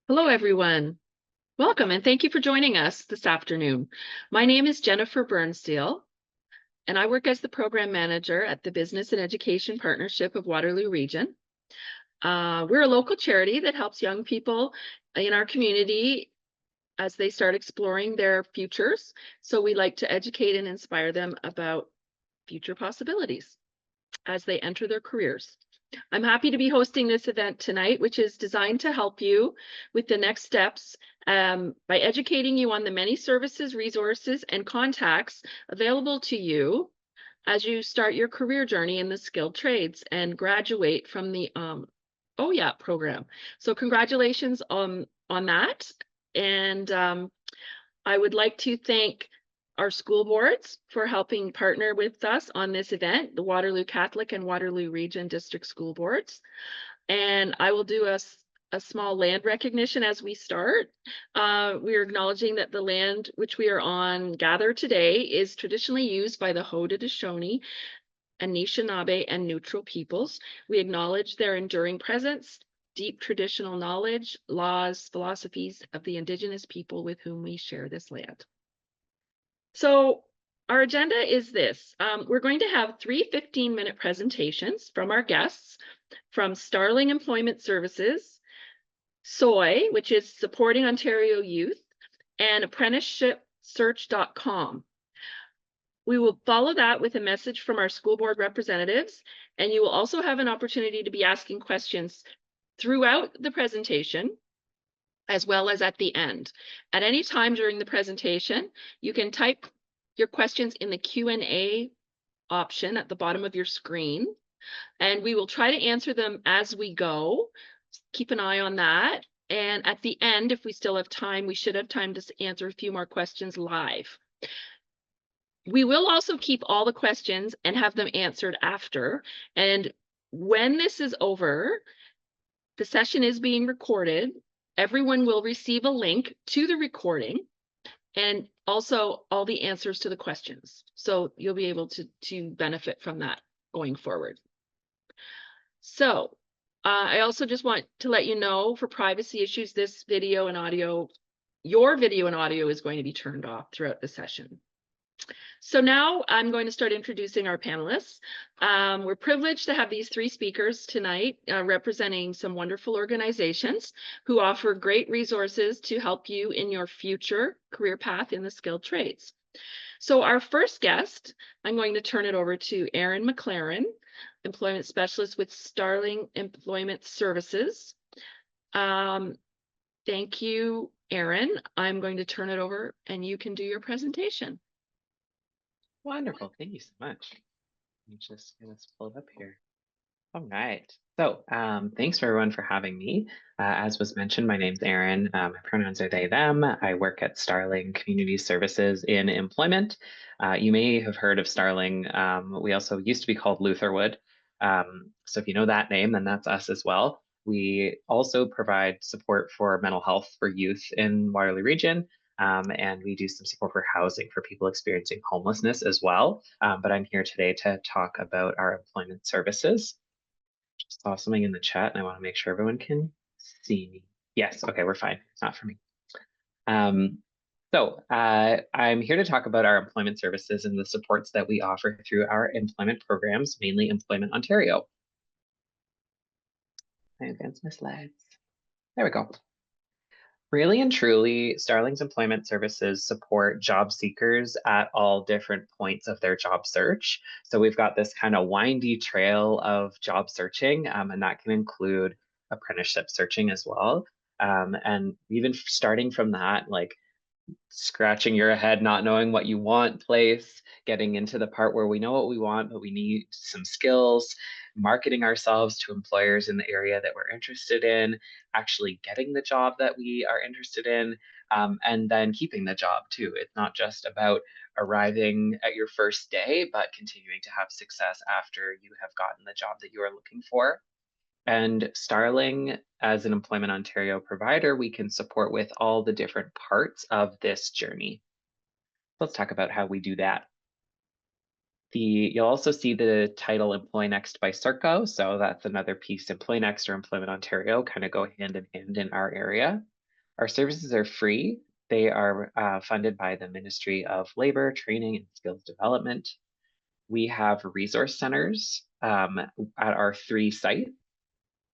Hello, everyone. Welcome, and thank you for joining us this afternoon. My name is Jennifer Burnsteel, and I work as the program manager at the Business and Education Partnership of Waterloo Region. We're a local charity that helps young people in our community as they start exploring their futures. So we like to educate and inspire them about future possibilities as they enter their careers. I'm happy to be hosting this event tonight, which is designed to help you with the next steps by educating you on the many services, resources, and contacts available to you as you start your career journey in the skilled trades and graduate from the OYAP program. So congratulations on that. And I would like to thank our school boards for helping partner with us on this event, the Waterloo Catholic and Waterloo Region District School Boards. And I will do a small land recognition as we start. We are acknowledging that the land which we are on gathered today is traditionally used by the Haudenosaunee, Anishinaabe, and Neutral peoples. We acknowledge their enduring presence, deep traditional knowledge, laws, philosophies of the Indigenous people with whom we share this land. So our agenda is this. We're going to have three 15-minute presentations from our guests from Starling Employment Services, SOY, which is Supporting Ontario Youth, and apprenticeshipsearch.com. We will follow that with a message from our school board representatives, and you will also have an opportunity to be asking questions throughout the presentation, as well as at the end. At any time during the presentation, you can type your questions in the Q&A option at the bottom of your screen, and we will try to answer them as we go. Keep an eye on that. And at the end, if we still have time, we should have time to answer a few more questions live. We will also keep all the questions and have them answered after. And when this is over, the session is being recorded. Everyone will receive a link to the recording and also all the answers to the questions. So you'll be able to benefit from that going forward. So I also just want to let you know, for privacy issues, this video and audio, your video and audio is going to be turned off throughout the session. So now I'm going to start introducing our panelists. We're privileged to have these three speakers tonight representing some wonderful organizations who offer great resources to help you in your future career path in the skilled trades. So our first guest, I'm going to turn it over to Erin McLaren, Employment Specialist with Starling Employment Services. Thank you, Erin. I'm going to turn it over and you can do your presentation. Wonderful. Thank you so much. Let me just get us pulled up here. All right. So thanks for everyone for having me. As was mentioned, my name's Erin. My pronouns are they, them. I work at Starling Community Services in Employment. You may have heard of Starling. We also used to be called Lutherwood. So if you know that name, then that's us as well. We also provide support for mental health for youth in Waterloo Region. And we do some support for housing for people experiencing homelessness as well. But I'm here today to talk about our employment services. Just saw something in the chat and I want to make sure everyone can see me. Yes, okay, we're fine. It's not for me. I'm here to talk about our employment services and the supports that we offer through our employment programs, mainly Employment Ontario. I advance my slides. There we go. Really and truly, Starling's employment services support job seekers at all different points of their job search. So we've got this kind of windy trail of job searching, and that can include apprenticeship searching as well. And even starting from that, like scratching your head, not knowing what you want place, getting into the part where we know what we want, but we need some skills, marketing ourselves to employers in the area that we're interested in, actually getting the job that we are interested in, and then keeping the job too. It's not just about arriving at your first day, but continuing to have success after you have gotten the job that you are looking for. And Starling, as an Employment Ontario provider, we can support with all the different parts of this journey. Let's talk about how we do that. You'll also see the title Employ Next by Serco. So that's another piece. Employ Next or Employment Ontario kind of go hand in hand in our area. Our services are free. They are funded by the Ministry of Labor, Training, and Skills Development. We have resource centers at our 3 sites.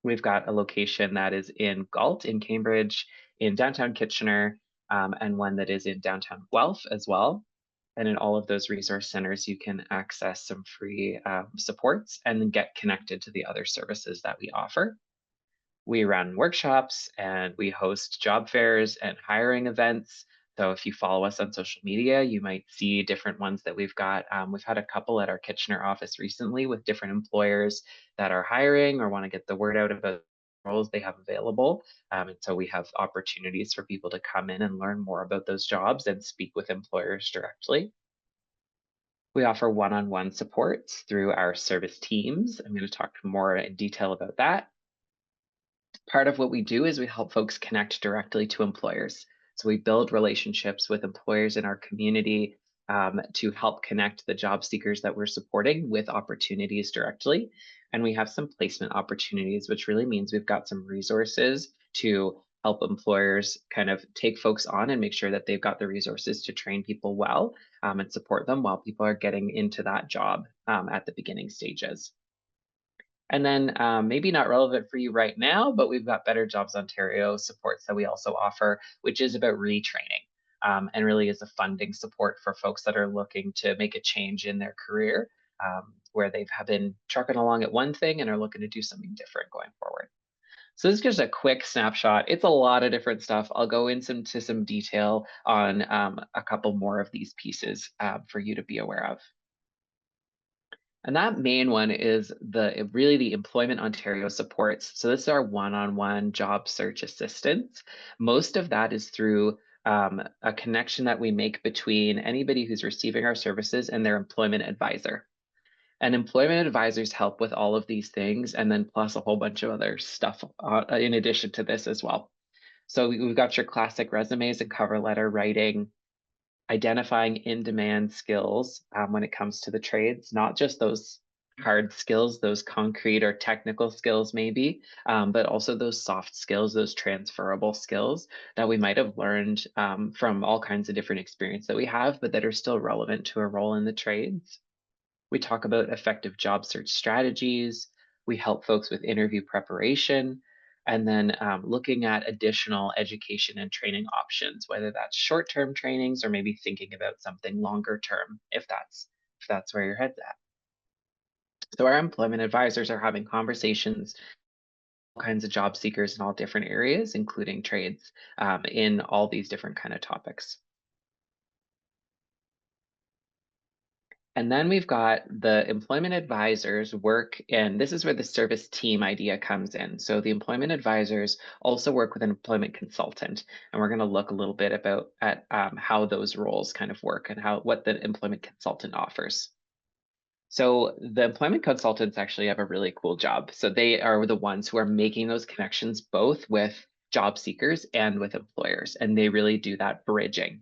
We've got a location that is in Galt, in Cambridge, in downtown Kitchener, and one that is in downtown Guelph as well. And in all of those resource centers, you can access some free supports and then get connected to the other services that we offer. We run workshops and we host job fairs and hiring events. So if you follow us on social media, you might see different ones that we've got. We've had a couple at our Kitchener office recently with different employers that are hiring or want to get the word out about roles they have available. And so we have opportunities for people to come in and learn more about those jobs and speak with employers directly. We offer one-on-one supports through our service teams. I'm going to talk more in detail about that. Part of what we do is we help folks connect directly to employers. So we build relationships with employers in our community to help connect the job seekers that we're supporting with opportunities directly. And we have some placement opportunities, which really means we've got some resources to help employers kind of take folks on and make sure that they've got the resources to train people well and support them while people are getting into that job at the beginning stages. And then maybe not relevant for you right now, but we've got Better Jobs Ontario supports that we also offer, which is about retraining and really is a funding support for folks that are looking to make a change in their career, where they've have been trucking along at one thing and are looking to do something different going forward. So this is just a quick snapshot. It's a lot of different stuff. I'll go into some detail on a couple more of these pieces for you to be aware of. And that main one is really the Employment Ontario supports. So this is our one-on-one job search assistance. Most of that is through a connection that we make between anybody who's receiving our services and their employment advisor. And employment advisors help with all of these things, and then plus a whole bunch of other stuff in addition to this as well. So we've got your classic resumes and cover letter writing, identifying in-demand skills when it comes to the trades, not just those hard skills, those concrete or technical skills maybe, but also those soft skills, those transferable skills that we might have learned from all kinds of different experience that we have, but that are still relevant to a role in the trades. We talk about effective job search strategies. We help folks with interview preparation, and then looking at additional education and training options, whether that's short-term trainings or maybe thinking about something longer term, if that's where your head's at. So our employment advisors are having conversations with all kinds of job seekers in all different areas, including trades, in all these different kind of topics. And then we've got the employment advisors work, and this is where the service team idea comes in. So the employment advisors also work with an employment consultant, and we're going to look a little bit at how those roles kind of work and what the employment consultant offers. So the employment consultants actually have a really cool job. So they are the ones who are making those connections both with job seekers and with employers, and they really do that bridging.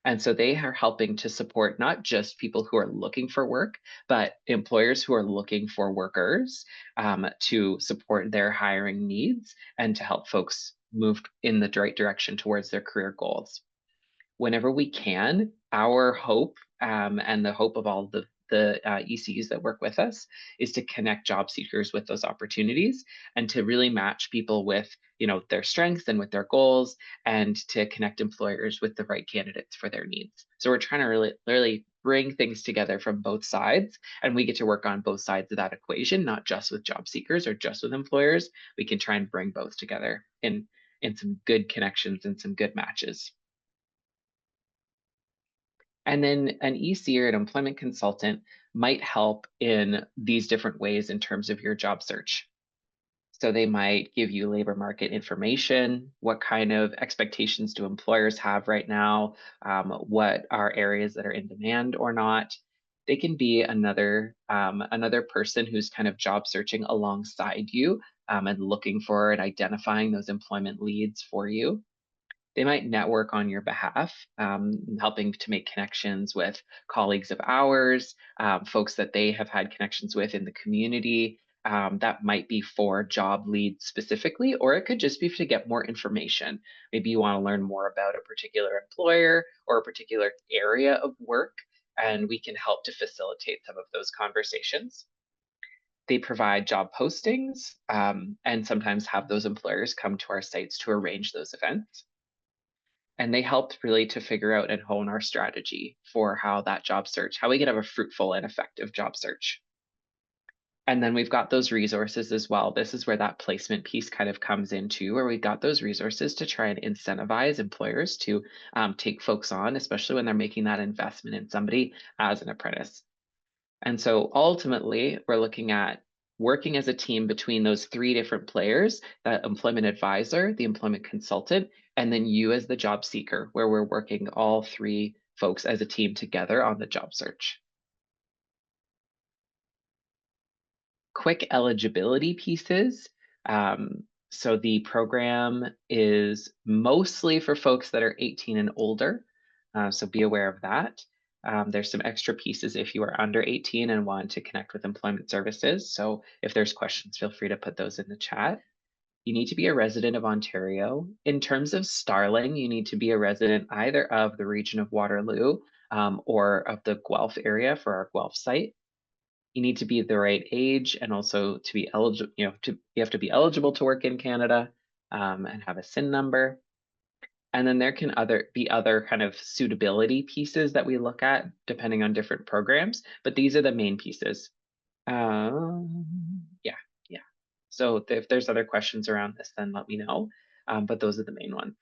And so they are helping to support not just people who are looking for work, but employers who are looking for workers to support their hiring needs and to help folks move in the right direction towards their career goals. Whenever we can, our hope and the hope of all the ECs that work with us is to connect job seekers with those opportunities and to really match people with their strengths and with their goals, and to connect employers with the right candidates for their needs. So we're trying to really bring things together from both sides, and we get to work on both sides of that equation, not just with job seekers or just with employers. We can try and bring both together in some good connections and some good matches. And then an EC or an employment consultant might help in these different ways in terms of your job search. So they might give you labor market information. What kind of expectations do employers have right now? What are areas that are in demand or not? They can be another person who's kind of job searching alongside you and looking for and identifying those employment leads for you. They might network on your behalf, helping to make connections with colleagues of ours, folks that they have had connections with in the community, that might be for job leads specifically, or it could just be to get more information. Maybe you want to learn more about a particular employer or a particular area of work, and we can help to facilitate some of those conversations. They provide job postings and sometimes have those employers come to our sites to arrange those events. And they helped really to figure out and hone our strategy for how that job search, how we can have a fruitful and effective job search. And then we've got those resources as well. This is where that placement piece kind of comes into, where we've got those resources to try and incentivize employers to take folks on, especially when they're making that investment in somebody as an apprentice. And so ultimately, we're looking at working as a team between those three different players, that employment advisor, the employment consultant, and then you as the job seeker, where we're working all three folks as a team together on the job search. Quick eligibility pieces. So the program is mostly for folks that are 18 and older. So be aware of that. There's some extra pieces if you are under 18 and want to connect with employment services. So if there's questions, feel free to put those in the chat. You need to be a resident of Ontario. In terms of Starling, you need to be a resident either of the region of Waterloo or of the Guelph area for our Guelph site. You need to be the right age and also to be eligible, you have to be eligible to work in Canada and have a SIN number. And then there can be other kind of suitability pieces that we look at depending on different programs, but these are the main pieces. Yeah. So if there's other questions around this, then let me know. But those are the main ones.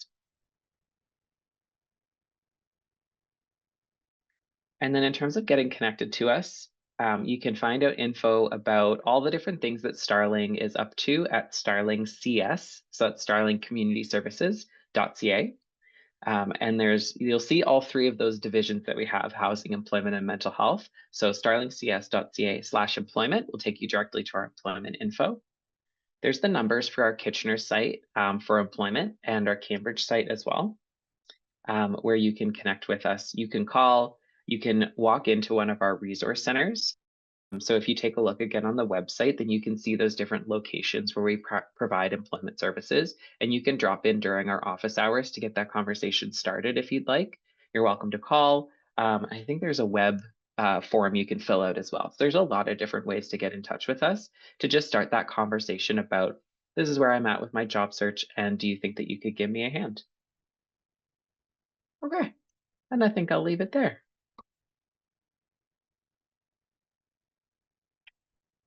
And then in terms of getting connected to us, you can find out info about all the different things that Starling is up to at Starling CS. So that's starlingcommunityservices.ca. And you'll see all three of those divisions that we have: housing, employment, and mental health. So starlingcs.ca/employment will take you directly to our employment info. There's the numbers for our Kitchener site for employment and our Cambridge site as well, where you can connect with us. You can call, you can walk into one of our resource centers. So if you take a look again on the website, then you can see those different locations where we provide employment services, and you can drop in during our office hours to get that conversation started if you'd like. You're welcome to call. I think there's a web form you can fill out as well. So there's a lot of different ways to get in touch with us to just start that conversation about, this is where I'm at with my job search, and do you think that you could give me a hand? Okay, and I think I'll leave it there.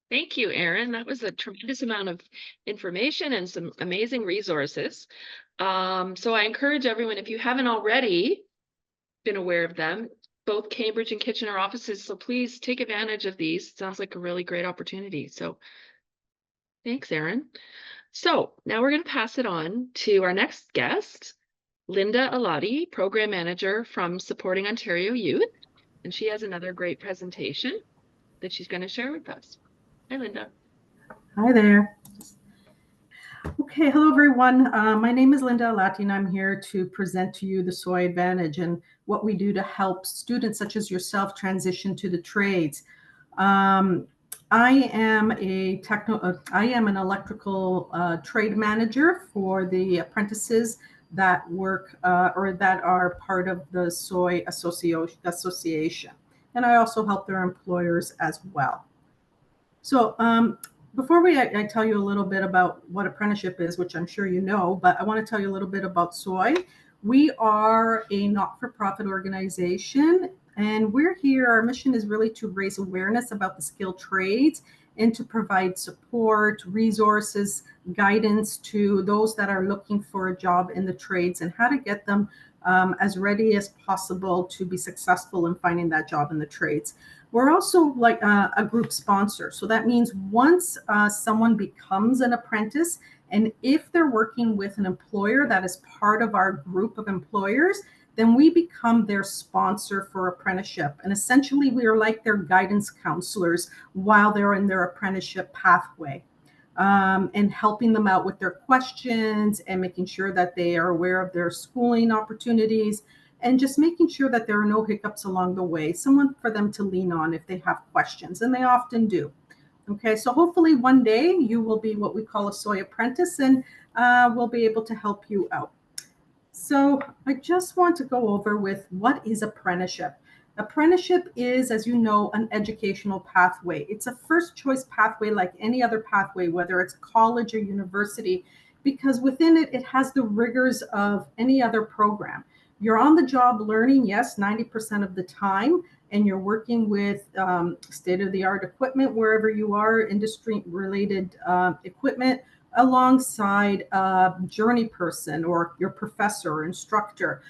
Thank you, Erin. That was a tremendous amount of information and some amazing resources. So I encourage everyone, if you haven't already been aware of them, both Cambridge and Kitchener offices, so please take advantage of these. It sounds like a really great opportunity. So thanks, Erin. So now we're going to pass it on to our next guest, Linda Alati, Program Manager from Supporting Ontario Youth. And she has another great presentation that she's going to share with us. Hi, Linda. Hi there. Okay, hello everyone. My name is Linda Alati, and I'm here to present to you the SOI Advantage and what we do to help students such as yourself transition to the trades. I am an electrical trade manager for the apprentices that work or that are part of the SOI association, and I also help their employers as well. So before I tell you a little bit about what apprenticeship is, which I'm sure you know, but I want to tell you a little bit about SOI. We are a not-for-profit organization, and we're here. Our mission is really to raise awareness about the skilled trades and to provide support, resources, guidance to those that are looking for a job in the trades and how to get them as ready as possible to be successful in finding that job in the trades. We're also like a group sponsor. So that means once someone becomes an apprentice, and if they're working with an employer that is part of our group of employers, then we become their sponsor for apprenticeship. And essentially, we are like their guidance counselors while they're in their apprenticeship pathway, and helping them out with their questions and making sure that they are aware of their schooling opportunities, and just making sure that there are no hiccups along the way, someone for them to lean on if they have questions, and they often do. Okay, so hopefully one day you will be what we call a soy apprentice, and we'll be able to help you out. So I just want to go over with what is apprenticeship. Apprenticeship is, as you know, an educational pathway. It's a first choice pathway like any other pathway, whether it's college or university, because within it, it has the rigors of any other program. You're on the job learning, yes, 90% of the time, and you're working with state-of-the-art equipment wherever you are, industry-related equipment, alongside a journey person or your professor or instructor,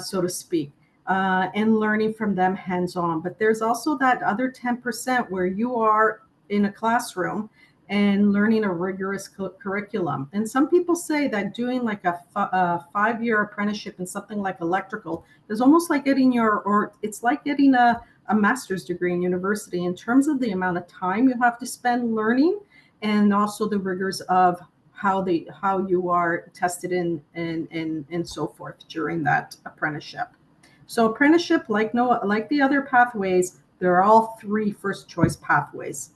so to speak, and learning from them hands-on. But there's also that other 10% where you are in a classroom and learning a rigorous curriculum. And some people say that doing like a 5-year apprenticeship in something like electrical is almost like getting it's like getting a master's degree in university in terms of the amount of time you have to spend learning, and also the rigors of how you are tested and so forth during that apprenticeship. So apprenticeship, like the other pathways, they're all 3 first choice pathways.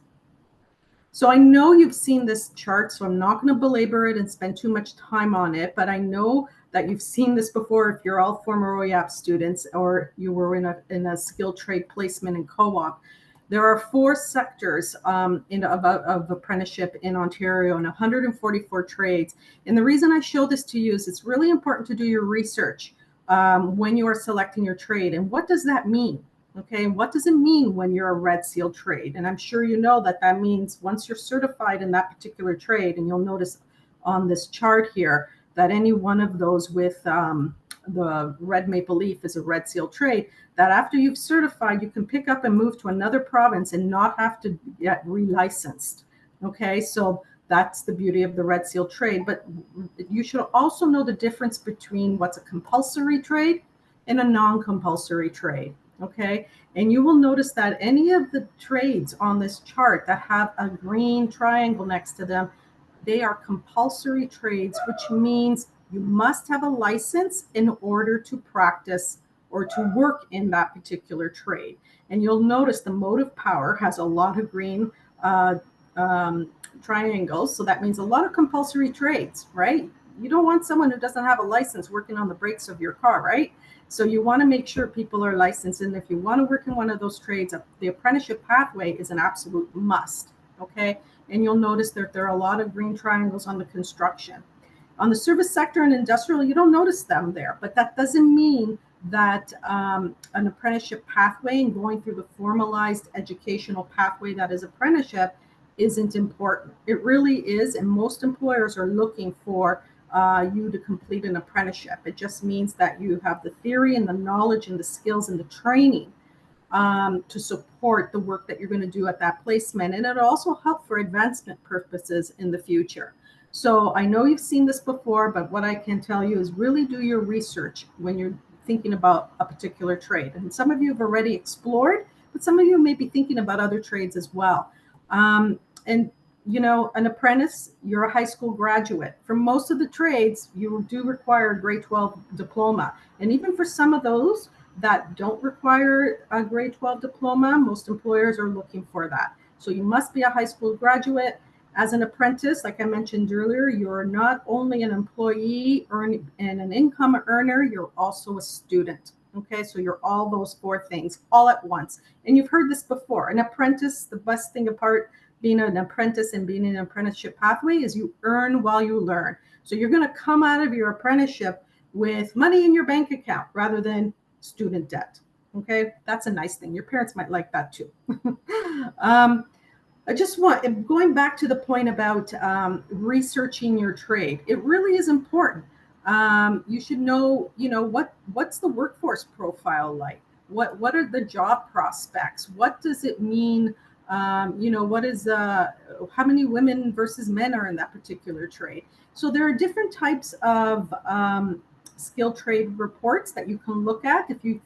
So I know you've seen this chart, so I'm not going to belabor it and spend too much time on it, but I know that you've seen this before if you're all former OYAP students or you were in a skilled trade placement and co-op. There are 4 sectors of apprenticeship in Ontario and 144 trades. And the reason I show this to you is it's really important to do your research when you are selecting your trade. And what does that mean? Okay, what does it mean when you're a red seal trade? And I'm sure you know that that means once you're certified in that particular trade, and you'll notice on this chart here that any one of those with the red maple leaf is a red seal trade, that after you've certified, you can pick up and move to another province and not have to get relicensed. Okay, so that's the beauty of the red seal trade. But you should also know the difference between what's a compulsory trade and a non-compulsory trade. Okay, and you will notice that any of the trades on this chart that have a green triangle next to them, they are compulsory trades, which means you must have a license in order to practice or to work in that particular trade. And you'll notice the motive power has a lot of green triangles, so that means a lot of compulsory trades, right? You don't want someone who doesn't have a license working on the brakes of your car, right? So you want to make sure people are licensed. And if you want to work in one of those trades, the apprenticeship pathway is an absolute must. Okay. And you'll notice that there are a lot of green triangles on the construction. On the service sector and industrial, you don't notice them there, but that doesn't mean that an apprenticeship pathway and going through the formalized educational pathway that is apprenticeship isn't important. It really is. And most employers are looking for you to complete an apprenticeship. It just means that you have the theory and the knowledge and the skills and the training to support the work that you're going to do at that placement. And it'll also help for advancement purposes in the future. So I know you've seen this before, but what I can tell you is really do your research when you're thinking about a particular trade. And some of you have already explored, but some of you may be thinking about other trades as well. And you know, an apprentice, you're a high school graduate. For most of the trades, you do require a grade 12 diploma. And even for some of those that don't require a grade 12 diploma, most employers are looking for that. So you must be a high school graduate. As an apprentice, like I mentioned earlier, you're not only an employee and an income earner, you're also a student. Okay, so you're all those 4 things all at once. And you've heard this before. An apprentice, the best thing apart being an apprentice and being in an apprenticeship pathway is you earn while you learn. So you're going to come out of your apprenticeship with money in your bank account rather than student debt. Okay, that's a nice thing. Your parents might like that too. I just want, going back to the point about researching your trade, it really is important. You should know, what's the workforce profile like? What are the job prospects? What does it mean? What is how many women versus men are in that particular trade? So there are different types of skilled trade reports that you can look at. If you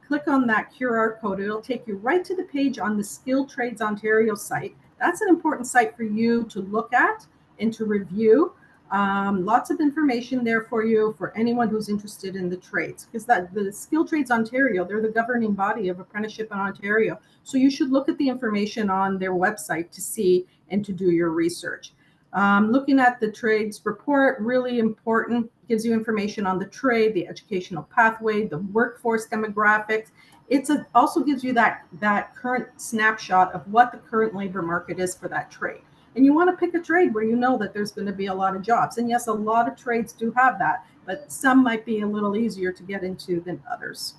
click on that QR code, it'll take you right to the page on the Skilled Trades Ontario site. That's an important site for you to look at and to review. Lots of information there for you for anyone who's interested in the trades, because the Skilled Trades Ontario, they're the governing body of apprenticeship in Ontario. So you should look at the information on their website to see and to do your research. Looking at the trades report, really important, gives you information on the trade, the educational pathway, the workforce demographics. It also gives you that current snapshot of what the current labor market is for that trade. And you want to pick a trade where you know that there's going to be a lot of jobs. And yes, a lot of trades do have that, but some might be a little easier to get into than others.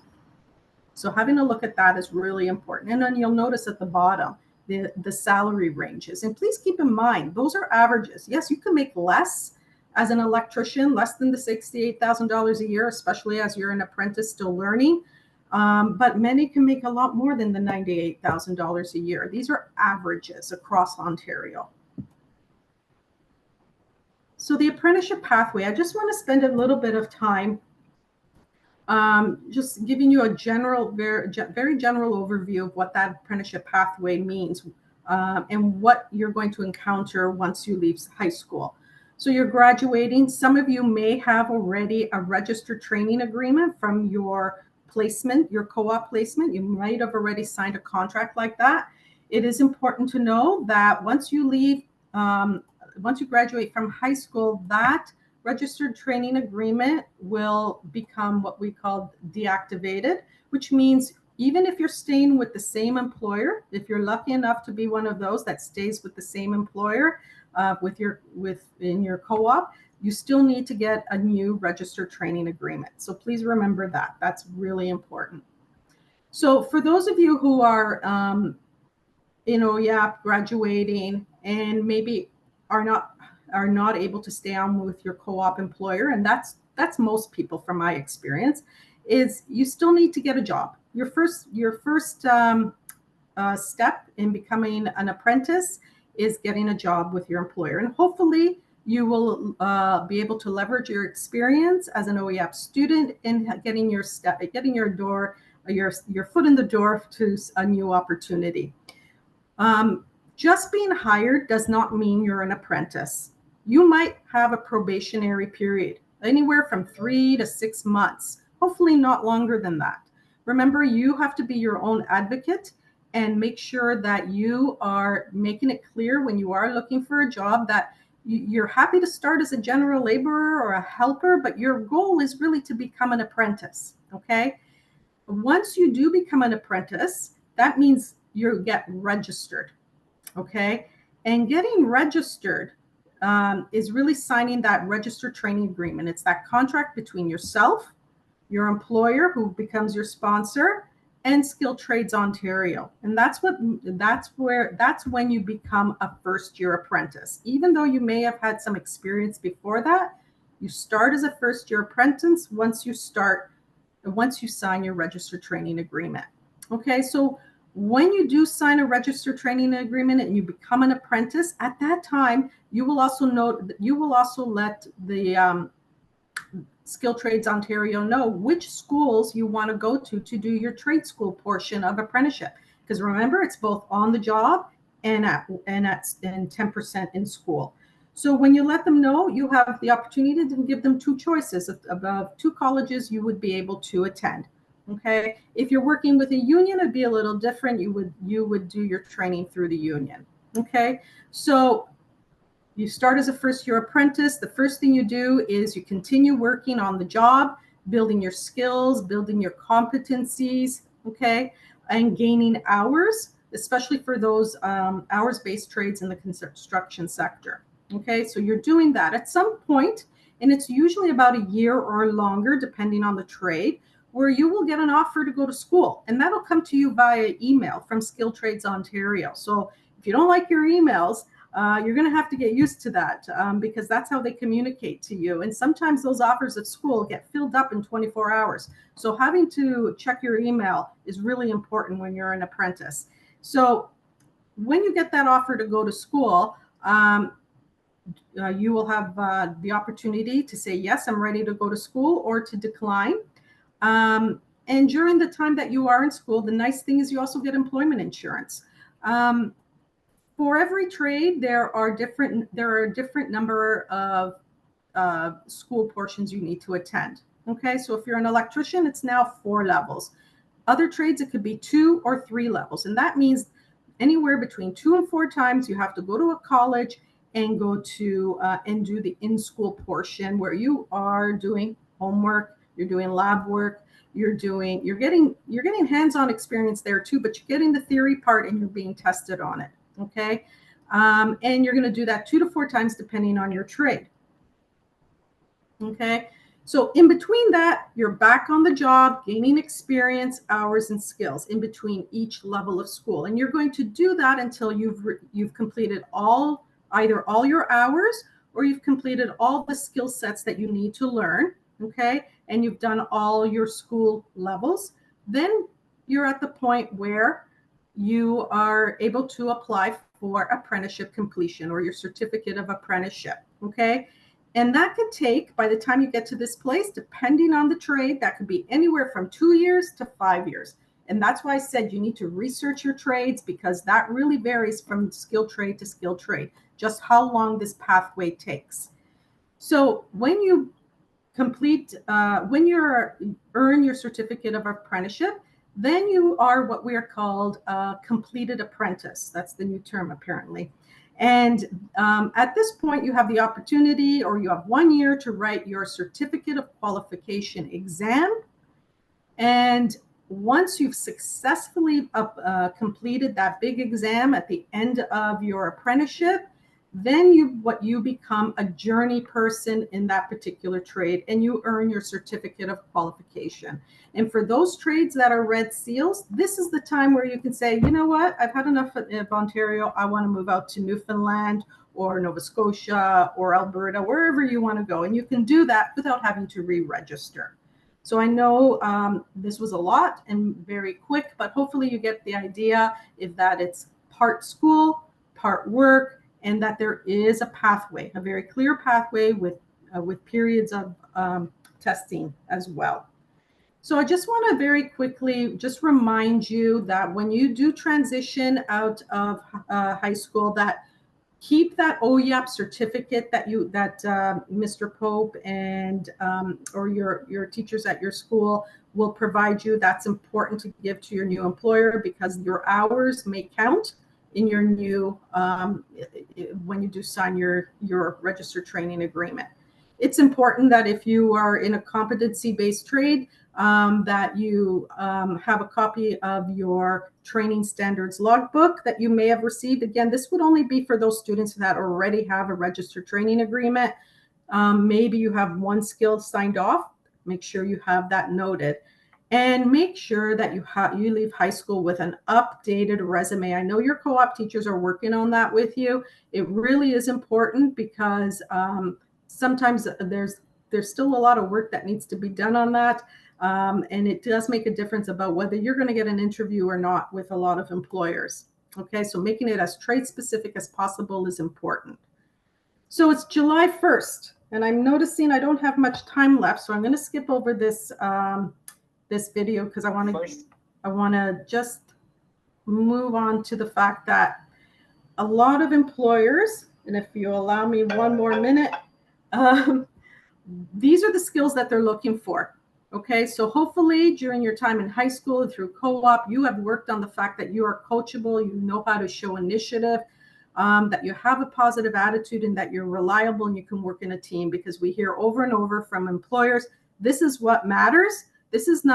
So having a look at that is really important. And then you'll notice at the bottom, the salary ranges. And please keep in mind, those are averages. Yes, you can make less as an electrician, less than the $68,000 a year, especially as you're an apprentice still learning. But many can make a lot more than the $98,000 a year. These are averages across Ontario. So the apprenticeship pathway, I just want to spend a little bit of time just giving you a general, very general overview of what that apprenticeship pathway means and what you're going to encounter once you leave high school. So you're graduating. Some of you may have already a registered training agreement from your placement, your co-op placement. You might have already signed a contract like that. It is important to know that once you leave, once you graduate from high school, that registered training agreement will become what we call deactivated, which means even if you're staying with the same employer, if you're lucky enough to be one of those that stays with the same employer in your co-op, you still need to get a new registered training agreement. So please remember that. That's really important. So for those of you who are in OYAP graduating and maybe are not able to stay on with your co-op employer, and that's most people from my experience, is you still need to get a job. Your first step in becoming an apprentice is getting a job with your employer, and hopefully you will be able to leverage your experience as an OYAP student in getting your foot in the door to a new opportunity. Just being hired does not mean you're an apprentice. You might have a probationary period, anywhere from 3 to 6 months, hopefully not longer than that. Remember, you have to be your own advocate and make sure that you are making it clear when you are looking for a job that you're happy to start as a general laborer or a helper, but your goal is really to become an apprentice, okay? Once you do become an apprentice, that means you get registered. Okay, and getting registered is really signing that registered training agreement. It's that contract between yourself, your employer, who becomes your sponsor, and Skilled Trades Ontario. And that's when you become a first-year apprentice. Even though you may have had some experience before that, you start as a first-year apprentice once you sign your registered training agreement. Okay, so when you do sign a registered training agreement and you become an apprentice, at that time, you will also let the Skilled Trades Ontario know which schools you want to go to do your trade school portion of apprenticeship. Because remember, it's both on the job and 10% in school. So when you let them know, you have the opportunity to give them two choices of two colleges you would be able to attend. Okay, if you're working with a union, it'd be a little different. You would do your training through the union. Okay, so you start as a first-year apprentice. The first thing you do is you continue working on the job, building your skills, building your competencies, okay, and gaining hours, especially for those hours-based trades in the construction sector. Okay, so you're doing that at some point, and it's usually about a year or longer, depending on the trade, where you will get an offer to go to school, and that'll come to you via email from Skilled Trades Ontario. So if you don't like your emails, you're going to have to get used to that because that's how they communicate to you. And sometimes those offers at school get filled up in 24 hours. So having to check your email is really important when you're an apprentice. So when you get that offer to go to school, you will have the opportunity to say, yes, I'm ready to go to school, or to decline. And during the time that you are in school, the nice thing is you also get employment insurance. For every trade, there are a different number of school portions you need to attend. Okay, so if you're an electrician, it's now 4 levels. Other trades, it could be 2 or 3 levels. And that means anywhere between 2 and 4 times you have to go to a college and go to and do the in-school portion where you are doing homework, you're doing lab work, you're getting hands-on experience there too, but you're getting the theory part and you're being tested on it. Okay, and you're going to do that 2 to 4 times depending on your trade. Okay, so in between that, you're back on the job, gaining experience, hours, and skills in between each level of school, and you're going to do that until you've completed either all your hours or you've completed all the skill sets that you need to learn. Okay, and you've done all your school levels. Then you're at the point where you are able to apply for apprenticeship completion or your certificate of apprenticeship. Okay, and that could take, by the time you get to this place, depending on the trade, that could be anywhere from 2 years to 5 years. And that's why I said you need to research your trades, because that really varies from skilled trade to skilled trade, just how long this pathway takes. So when you earn your certificate of apprenticeship, then you are what we are called a completed apprentice. That's the new term, apparently. And at this point, you have the opportunity, or you have 1 year to write your certificate of qualification exam. And once you've successfully completed that big exam at the end of your apprenticeship, then you become a journey person in that particular trade, and you earn your certificate of qualification. And for those trades that are red seals, this is the time where you can say, you know what, I've had enough of Ontario. I want to move out to Newfoundland or Nova Scotia or Alberta, wherever you want to go. And you can do that without having to re-register. So I know this was a lot and very quick, but hopefully you get the idea that it's part school, part work, and that there is a pathway, a very clear pathway with periods of testing as well. So I just want to very quickly just remind you that when you do transition out of high school, that keep that OYAP certificate that Mr. Pope and or your teachers at your school will provide you. That's important to give to your new employer, because your hours may count in your new when you do sign your registered training agreement. It's important that if you are in a competency-based trade, that you have a copy of your training standards logbook that you may have received. Again, this would only be for those students that already have a registered training agreement. Maybe you have one skill signed off. Make sure you have that noted. And make sure that you leave high school with an updated resume. I know your co-op teachers are working on that with you. It really is important, because sometimes there's still a lot of work that needs to be done on that. And it does make a difference about whether you're going to get an interview or not with a lot of employers. Okay, so making it as trade specific as possible is important. So it's July 1st, and I'm noticing I don't have much time left, so I'm going to skip over this this video, because I want to just move on to the fact that a lot of employers, and if you allow me one more minute, these are the skills that they're looking for. Okay, so hopefully during your time in high school through co-op, you have worked on the fact that you are coachable, you know how to show initiative, that you have a positive attitude, and that you're reliable and you can work in a team, because we hear over and over from employers, this is what matters. This is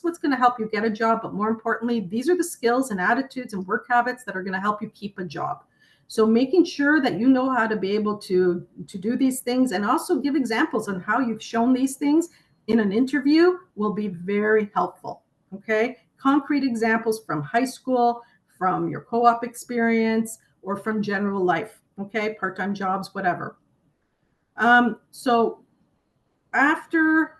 what's going to help you get a job, but more importantly, these are the skills and attitudes and work habits that are going to help you keep a job. So making sure that you know how to be able to do these things, and also give examples on how you've shown these things in an interview, will be very helpful. Okay, concrete examples from high school, from your co-op experience, or from general life. Okay, part-time jobs, whatever. So after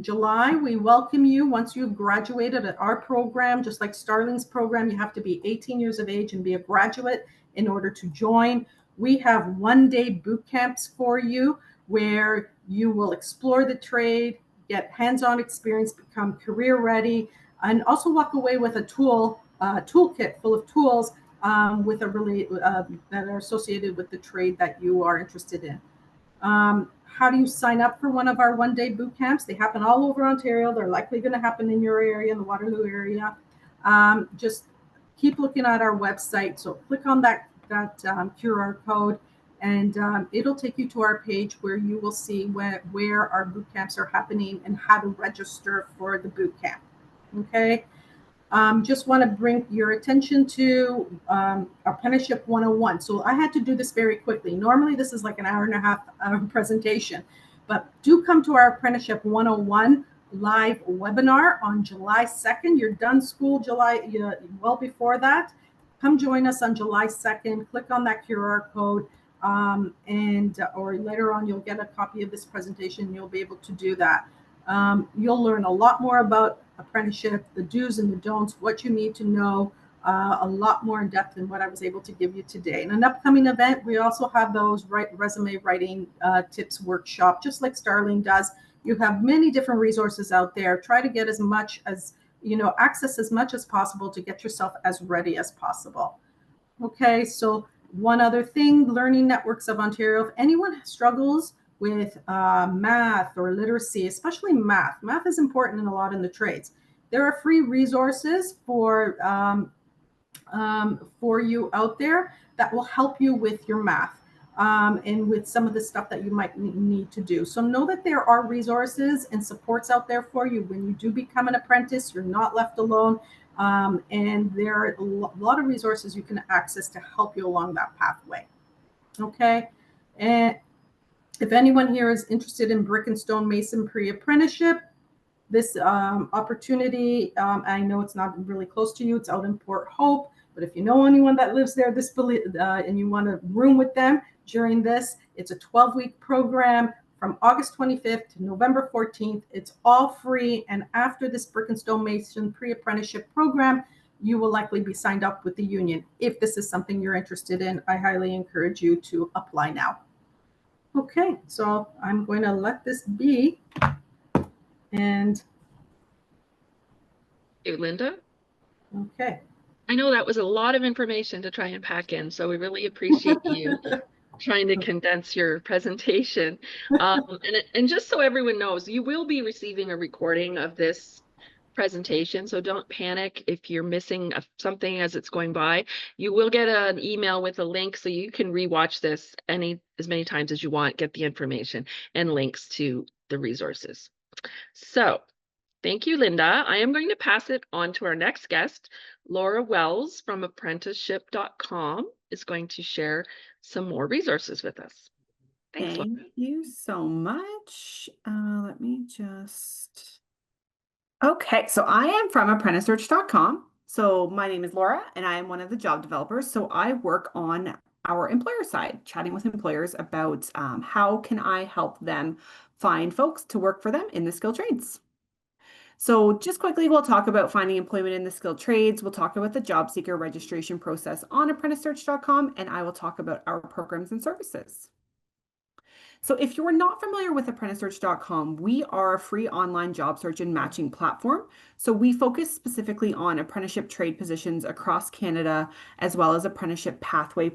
July, we welcome you. Once you've graduated at our program, just like Starling's program, you have to be 18 years of age and be a graduate in order to join. We have 1-day boot camps for you, where you will explore the trade, get hands-on experience, become career ready, and also walk away with a toolkit full of tools that are associated with the trade that you are interested in. How do you sign up for one of our one-day boot camps? They happen all over Ontario. They're likely going to happen in your area, in the Waterloo area. Just keep looking at our website. So click on that QR code, and it'll take you to our page where you will see where our boot camps are happening and how to register for the boot camp. Okay. Just want to bring your attention to Apprenticeship 101. So I had to do this very quickly. Normally, this is like an hour and a half presentation, but do come to our Apprenticeship 101 live webinar on July 2nd. You're done school well before that. Come join us on July 2nd. Click on that QR code, or later on, you'll get a copy of this presentation. You'll be able to do that. You'll learn a lot more about apprenticeship, the do's and the don'ts, what you need to know, a lot more in depth than what I was able to give you today. In an upcoming event, we also have those resume writing tips workshop, just like Starling does. You have many different resources out there. Try to get as much as, access as much as possible to get yourself as ready as possible. Okay, so one other thing, Learning Networks of Ontario. If anyone struggles with math or literacy, especially math. Math is important in a lot in the trades. There are free resources for you out there that will help you with your math and with some of the stuff that you might need to do. So know that there are resources and supports out there for you. When you do become an apprentice, you're not left alone. And there are a lot of resources you can access to help you along that pathway. Okay. And if anyone here is interested in brick and stone mason pre-apprenticeship, this opportunity, I know it's not really close to you. It's out in Port Hope, but if you know anyone that lives there, and you want to room with them during this, it's a 12-week program from August 25th to November 14th. It's all free. And after this brick and stone mason pre-apprenticeship program, you will likely be signed up with the union. If this is something you're interested in, I highly encourage you to apply now. Okay, so I'm going to let this be. And Hey, Linda. okay. I know that was a lot of information to try and pack in, so we really appreciate you trying to condense your presentation. And just so everyone knows, you will be receiving a recording of this presentation, so don't panic if you're missing something as it's going by. You will get an email with a link, so you can rewatch this as many times as you want, get the information and links to the resources. So thank you, Linda. I am going to pass it on to our next guest. Laura Wells from apprenticeship.com is going to share some more resources with us. Thanks, Laura. Thank you so much. Let me just... Okay, so I am from apprenticesearch.com. So my name is Laura, and I am one of the job developers. So I work on our employer side, chatting with employers about how can I help them find folks to work for them in the skilled trades. So just quickly, we'll talk about finding employment in the skilled trades. We'll talk about the job seeker registration process on apprenticesearch.com, and I will talk about our programs and services. So if you're not familiar with apprenticesearch.com, we are a free online job search and matching platform. So we focus specifically on apprenticeship trade positions across Canada, as well as apprenticeship pathway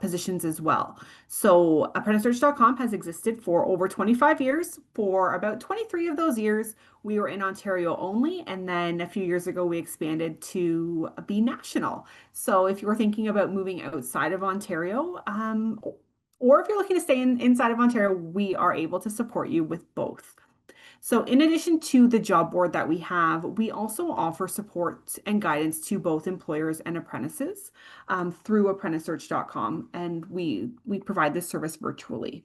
positions as well. So apprenticesearch.com has existed for over 25 years. For about 23 of those years, we were in Ontario only. And then a few years ago, we expanded to be national. So if you're thinking about moving outside of Ontario, or if you're looking to stay inside of Ontario, we are able to support you with both. So in addition to the job board that we have, we also offer support and guidance to both employers and apprentices through apprenticesearch.com, and we provide this service virtually.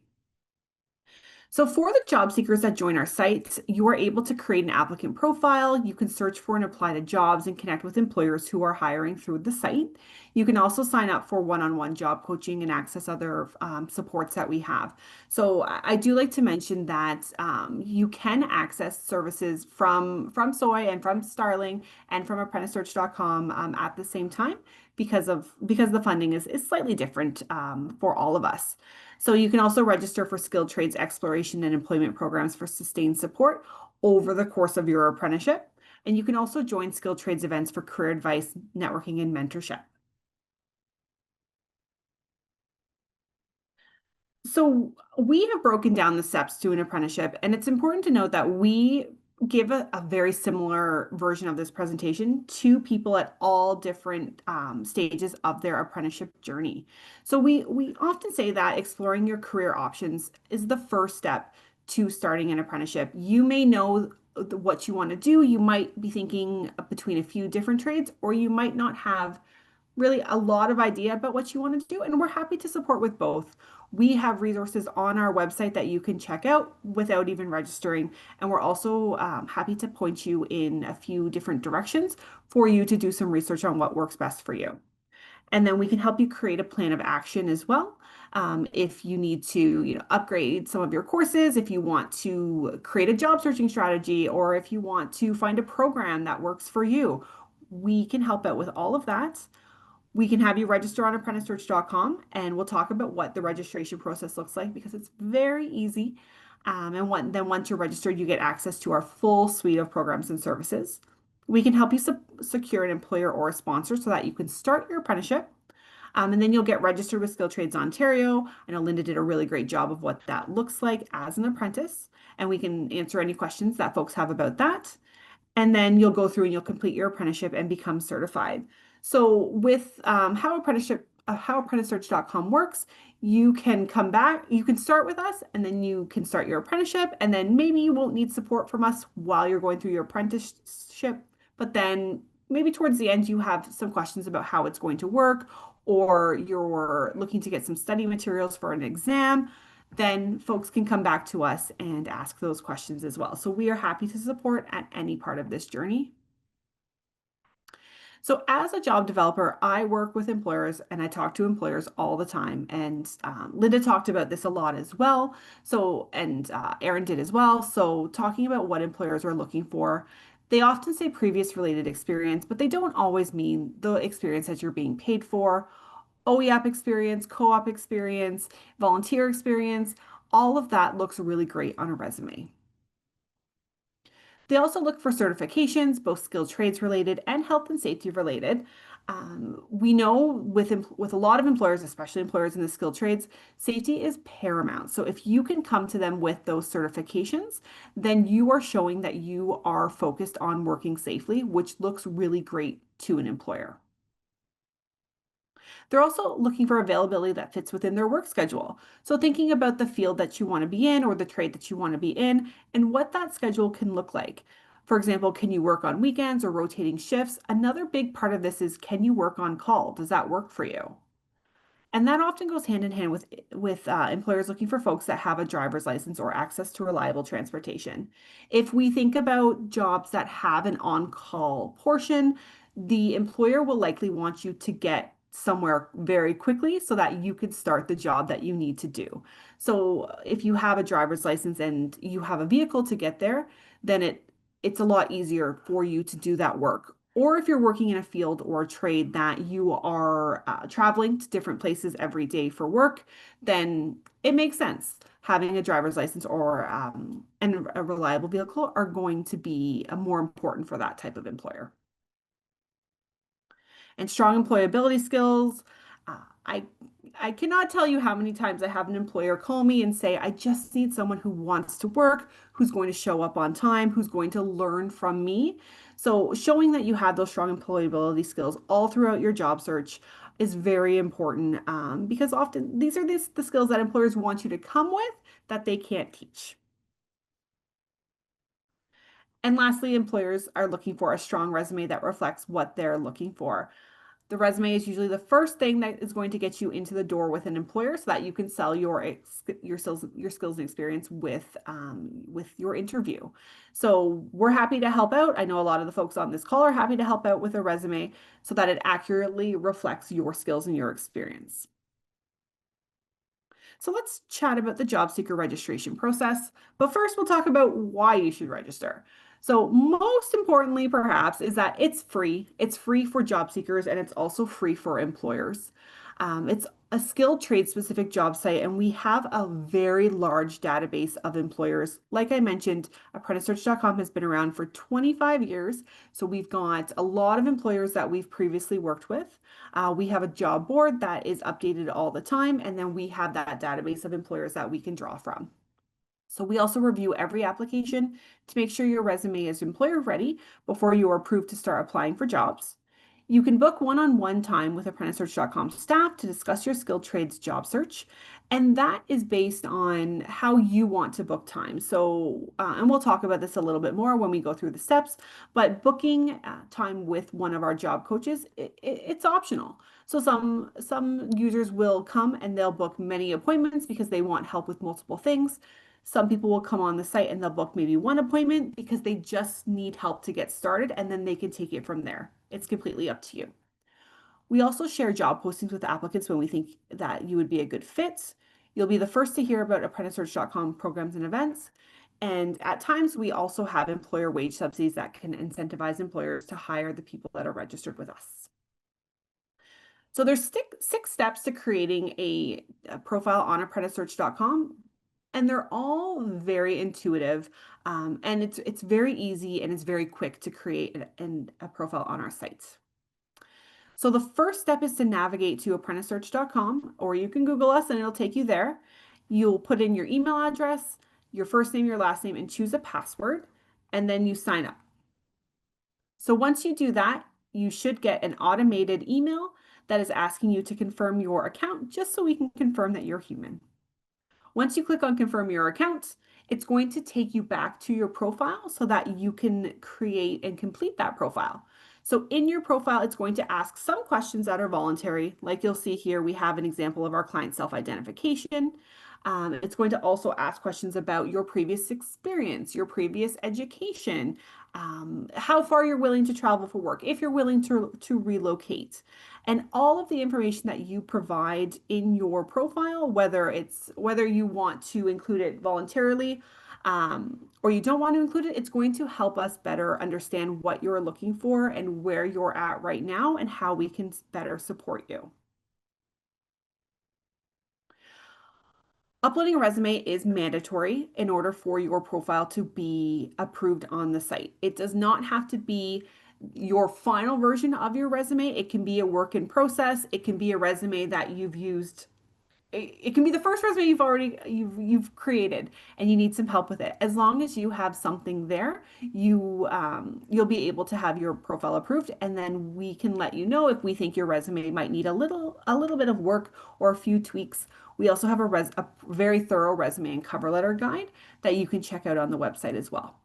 So for the job seekers that join our site, you are able to create an applicant profile. You can search for and apply to jobs and connect with employers who are hiring through the site. You can also sign up for one-on-one job coaching and access other supports that we have. So I do like to mention that you can access services from Soy and from Starling and from apprenticesearch.com at the same time because the funding is slightly different for all of us. So you can also register for skilled trades exploration and employment programs for sustained support over the course of your apprenticeship. And you can also join skilled trades events for career advice, networking, and mentorship. So we have broken down the steps to an apprenticeship, and it's important to note that we give a very similar version of this presentation to people at all different stages of their apprenticeship journey. So we often say that exploring your career options is the first step to starting an apprenticeship. You may know what you want to do. You might be thinking between a few different trades, or you might not have really a lot of idea about what you want to do, and we're happy to support with both. We have resources on our website that you can check out without even registering, and we're also happy to point you in a few different directions for you to do some research on what works best for you. And then we can help you create a plan of action as well. If you need to, upgrade some of your courses, if you want to create a job searching strategy, or if you want to find a program that works for you, we can help out with all of that. We can have you register on apprenticesearch.com, and we'll talk about what the registration process looks like, because it's very easy. Then once you're registered, you get access to our full suite of programs and services. We can help you secure an employer or a sponsor so that you can start your apprenticeship. And then you'll get registered with Skilled Trades Ontario. I know Linda did a really great job of what that looks like as an apprentice, and we can answer any questions that folks have about that. And then you'll go through and you'll complete your apprenticeship and become certified. So with how apprenticesearch.com works, you can come back, you can start with us, and then you can start your apprenticeship, and then maybe you won't need support from us while you're going through your apprenticeship, but then maybe towards the end you have some questions about how it's going to work, or you're looking to get some study materials for an exam, then folks can come back to us and ask those questions as well. So we are happy to support at any part of this journey. So as a job developer, I work with employers and I talk to employers all the time. And Linda talked about this a lot as well. So, and Erin did as well. So talking about what employers are looking for, they often say previous related experience, but they don't always mean the experience that you're being paid for. OYAP experience, co-op experience, volunteer experience, all of that looks really great on a resume. They also look for certifications, both skilled trades related and health and safety related. We know with a lot of employers, especially employers in the skilled trades, safety is paramount. So if you can come to them with those certifications, then you are showing that you are focused on working safely, which looks really great to an employer. They're also looking for availability that fits within their work schedule. So thinking about the field that you want to be in or the trade that you want to be in and what that schedule can look like. For example, can you work on weekends or rotating shifts? Another big part of this is, can you work on call? Does that work for you? And that often goes hand in hand with employers looking for folks that have a driver's license or access to reliable transportation. If we think about jobs that have an on-call portion, the employer will likely want you to get somewhere very quickly so that you could start the job that you need to do. So if you have a driver's license and you have a vehicle to get there, then it's a lot easier for you to do that work. Or if you're working in a field or a trade that you are traveling to different places every day for work, then it makes sense. Having a driver's license or and a reliable vehicle are going to be more important for that type of employer. And strong employability skills. I cannot tell you how many times I have an employer call me and say, I just need someone who wants to work, who's going to show up on time, who's going to learn from me. So showing that you have those strong employability skills all throughout your job search is very important because often these are the skills that employers want you to come with that they can't teach. And lastly, employers are looking for a strong resume that reflects what they're looking for. The resume is usually the first thing that is going to get you into the door with an employer so that you can sell your skills and experience with your interview. So we're happy to help out. I know a lot of the folks on this call are happy to help out with a resume so that it accurately reflects your skills and your experience. So let's chat about the job seeker registration process. But first, we'll talk about why you should register. So most importantly, perhaps, is that it's free. It's free for job seekers and it's also free for employers. a skilled trade specific job site, and we have a very large database of employers. Like I mentioned, ApprenticeSearch.com has been around for 25 years. So we've got a lot of employers that we've previously worked with. We have a job board that is updated all the time, and then we have that database of employers that we can draw from. So we also review every application to make sure your resume is employer ready before you are approved to start applying for jobs. You can book one-on-one time with ApprenticeSearch.com staff to discuss your skilled trades job search, and that is based on how you want to book time. So, and we'll talk about this a little bit more when we go through the steps, but booking time with one of our job coaches, it's optional. So some users will come and they'll book many appointments because they want help with multiple things. Some people will come on the site and they'll book maybe one appointment because they just need help to get started, and then they can take it from there. It's completely up to you. We also share job postings with applicants when we think that you would be a good fit. You'll be the first to hear about ApprenticeSearch.com programs and events. And at times, we also have employer wage subsidies that can incentivize employers to hire the people that are registered with us. So there's six steps to creating a profile on ApprenticeSearch.com. And they're all very intuitive, and it's very easy and it's very quick to create a profile on our site. So the first step is to navigate to ApprenticeSearch.com, or you can Google us and it'll take you there. You'll put in your email address, your first name, your last name, and choose a password, and then you sign up. So once you do that, you should get an automated email that is asking you to confirm your account, just so we can confirm that you're human. Once you click on confirm your account, it's going to take you back to your profile so that you can create and complete that profile. So in your profile, it's going to ask some questions that are voluntary. Like you'll see here, we have an example of our client self-identification. It's going to also ask questions about your previous experience, your previous education, how far you're willing to travel for work, if you're willing to relocate. And all of the information that you provide in your profile, whether you want to include it voluntarily or you don't want to include it, it's going to help us better understand what you're looking for and where you're at right now and how we can better support you. Uploading a resume is mandatory in order for your profile to be approved on the site. It does not have to be your final version of your resume. It can be a work in process. It can be a resume that you've used. It can be the first resume you've created and you need some help with it. As long as you have something there, you'll be able to have your profile approved, and then we can let you know if we think your resume might need a little bit of work or a few tweaks. We also have a very thorough resume and cover letter guide that you can check out on the website as well.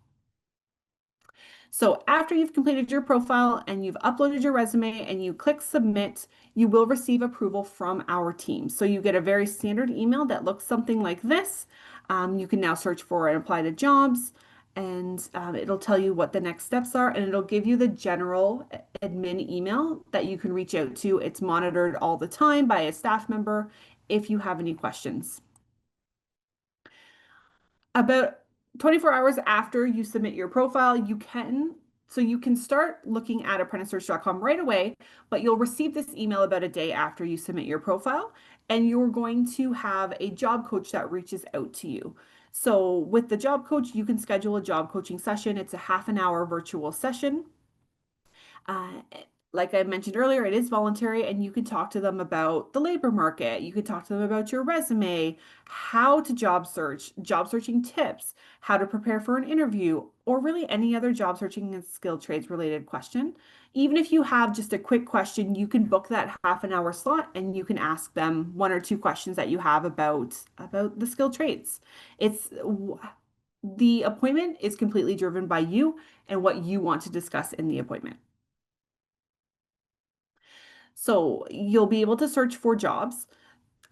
So after you've completed your profile and you've uploaded your resume and you click submit, you will receive approval from our team. So you get a very standard email that looks something like this. You can now search for and apply to jobs, and it'll tell you what the next steps are, and it'll give you the general admin email that you can reach out to. It's monitored all the time by a staff member if you have any questions. About 24 hours after you submit your profile, you can start looking at ApprenticeSearch.com right away, but you'll receive this email about a day after you submit your profile, and you're going to have a job coach that reaches out to you. So with the job coach, you can schedule a job coaching session. It's a half-an-hour virtual session. Like I mentioned earlier, it is voluntary, and you can talk to them about the labor market. You can talk to them about your resume, how to job searching tips, how to prepare for an interview, or really any other job searching and skilled trades related question. Even if you have just a quick question, you can book that half-an-hour slot and you can ask them one or two questions that you have about the skilled trades. The appointment is completely driven by you and what you want to discuss in the appointment. So you'll be able to search for jobs.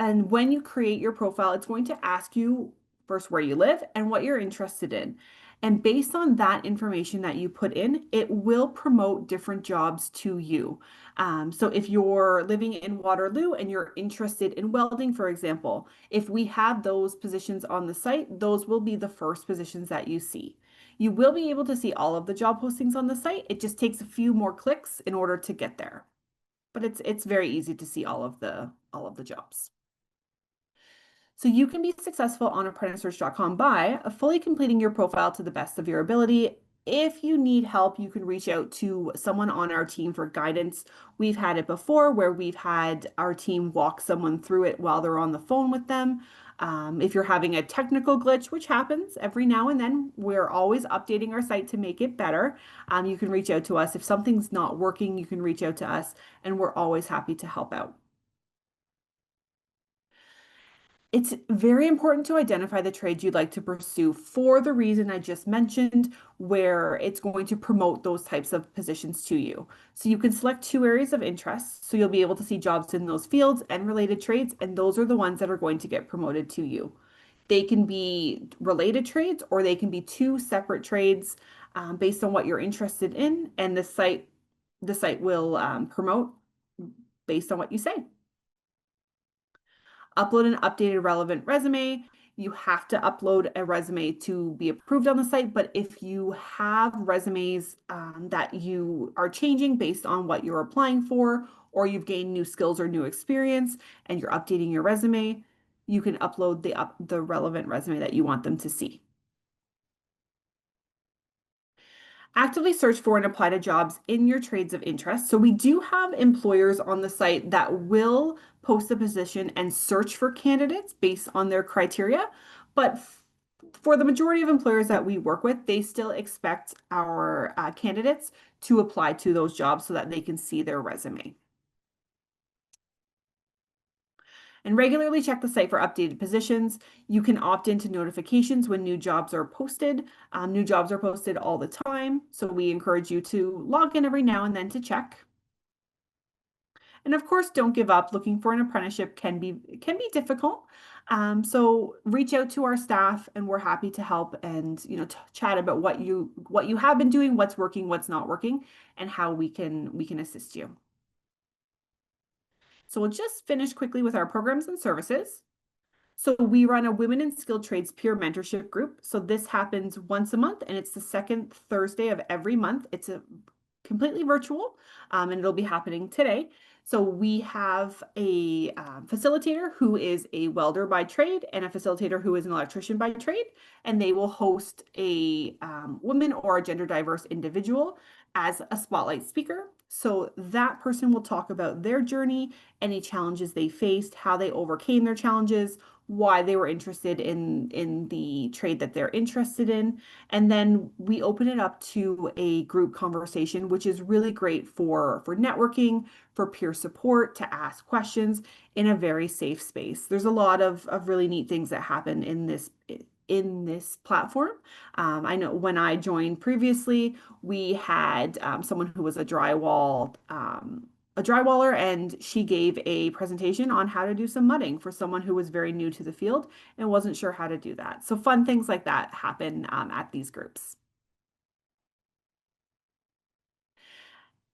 And when you create your profile, it's going to ask you first where you live and what you're interested in. And based on that information that you put in, it will promote different jobs to you. So if you're living in Waterloo and you're interested in welding, for example, if we have those positions on the site, those will be the first positions that you see. You will be able to see all of the job postings on the site. It just takes a few more clicks in order to get there. but it's very easy to see all of the jobs. So you can be successful on ApprenticeSearch.com by fully completing your profile to the best of your ability. If you need help, you can reach out to someone on our team for guidance. We've had it before where we've had our team walk someone through it while they're on the phone with them. If you're having a technical glitch, which happens every now and then, we're always updating our site to make it better. You can reach out to us. If something's not working, you can reach out to us, and we're always happy to help out. It's very important to identify the trades you'd like to pursue for the reason I just mentioned, where it's going to promote those types of positions to you. So you can select 2 areas of interest, so you'll be able to see jobs in those fields and related trades, and those are the ones that are going to get promoted to you. They can be related trades, or they can be 2 separate trades based on what you're interested in, and the site will promote based on what you say. Upload an updated relevant resume. You have to upload a resume to be approved on the site, but if you have resumes that you are changing based on what you're applying for, or you've gained new skills or new experience and you're updating your resume, you can upload the relevant resume that you want them to see. Actively search for and apply to jobs in your trades of interest. So we do have employers on the site that will post a position and search for candidates based on their criteria. But for the majority of employers that we work with, they still expect our candidates to apply to those jobs so that they can see their resume. And regularly check the site for updated positions. You can opt into notifications when new jobs are posted. New jobs are posted all the time, so we encourage you to log in every now and then to check. And of course, don't give up. Looking for an apprenticeship can be difficult. So reach out to our staff, and we're happy to help and chat about what you have been doing, what's working, what's not working, and how we can assist you. So we'll just finish quickly with our programs and services. So we run a Women in Skilled Trades peer mentorship group. So this happens once a month, and it's the second Thursday of every month. It's completely virtual, and it'll be happening today. So we have a facilitator who is a welder by trade and a facilitator who is an electrician by trade, and they will host a woman or a gender diverse individual as a spotlight speaker. So that person will talk about their journey, any challenges they faced, how they overcame their challenges, why they were interested in the trade that they're interested in. And then we open it up to a group conversation, which is really great for networking, for peer support, to ask questions in a very safe space. There's a lot of really neat things that happen in this platform. I know when I joined previously, we had someone who was a drywall a drywaller, and she gave a presentation on how to do some mudding for someone who was very new to the field and wasn't sure how to do that. So fun things like that happen at these groups.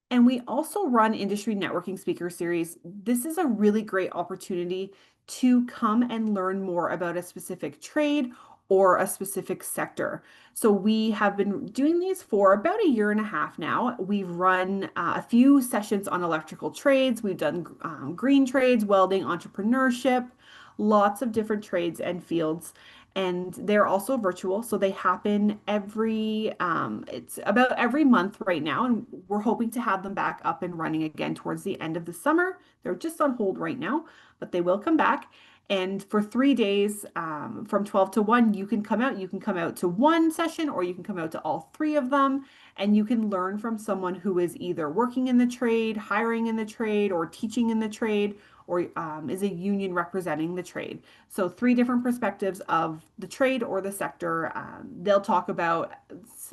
And we also run industry networking speaker series. This is a really great opportunity to come and learn more about a specific trade or a specific sector. So we have been doing these for about 1.5 years now. We've run a few sessions on electrical trades. We've done green trades, welding, entrepreneurship, lots of different trades and fields. And they're also virtual, so they happen it's about every month right now, and we're hoping to have them back up and running again towards the end of the summer. They're just on hold right now, but they will come back. And for 3 days, from 12 to 1, you can come out. You can come out to one session, or you can come out to all 3 of them, and you can learn from someone who is either working in the trade, hiring in the trade, or teaching in the trade, or is a union representing the trade. So 3 different perspectives of the trade or the sector. They'll talk about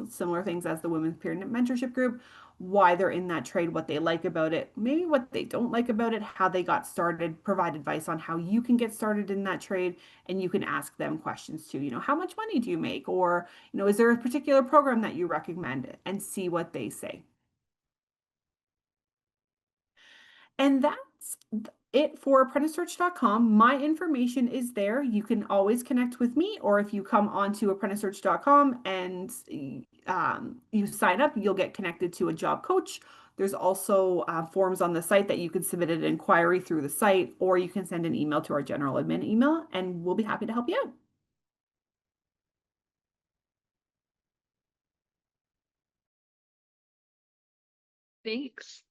similar things as the Women's Peer Mentorship Group, why they're in that trade, what they like about it, maybe what they don't like about it, how they got started, provide advice on how you can get started in that trade, and you can ask them questions too. How much money do you make? Or, is there a particular program that you recommend, and see what they say. And that's it for ApprenticeSearch.com. My information is there. You can always connect with me, or if you come onto ApprenticeSearch.com and you sign up, you'll get connected to a job coach. There's also forms on the site that you can submit an inquiry through the site, or you can send an email to our general admin email, and we'll be happy to help you out. Thanks.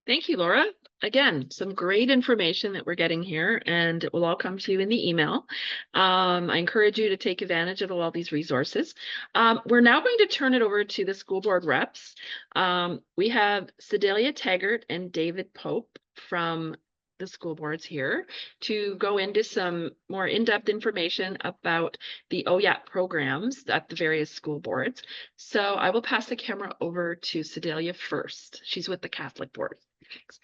Thank you, Laura. Again, some great information that we're getting here, and it will all come to you in the email. I encourage you to take advantage of all these resources. We're now going to turn it over to the school board reps. We have Cidalia Taggart and David Pope from the school boards here to go into some more in-depth information about the OYAP programs at the various school boards. So I will pass the camera over to Cidalia first. She's with the Catholic board. Thanks.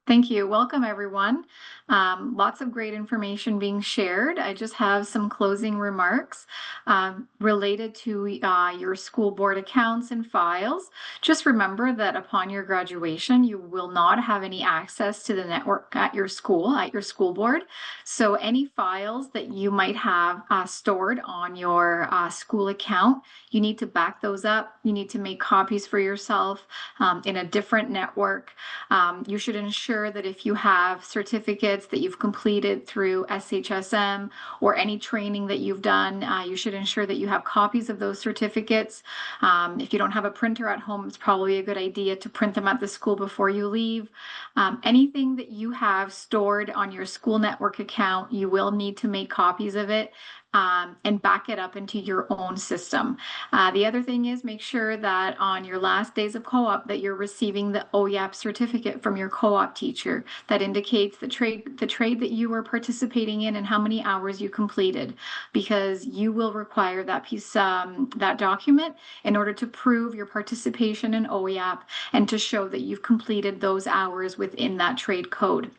Thank you. Welcome, everyone. Lots of great information being shared. I just have some closing remarks related to your school board accounts and files. Just remember that upon your graduation, you will not have any access to the network at your school board. So any files that you might have stored on your school account, you need to back those up. You need to make copies for yourself in a different network. You should ensure that if you have certificates that you've completed through SHSM or any training that you've done, you should ensure that you have copies of those certificates. If you don't have a printer at home, it's probably a good idea to print them at the school before you leave. Anything that you have stored on your school network account, you will need to make copies of it and back it up into your own system. The other thing is make sure that on your last days of co-op that you're receiving the OYAP certificate from your co-op teacher that indicates the trade that you were participating in and how many hours you completed, because you will require that piece, that document in order to prove your participation in OYAP and to show that you've completed those hours within that trade code.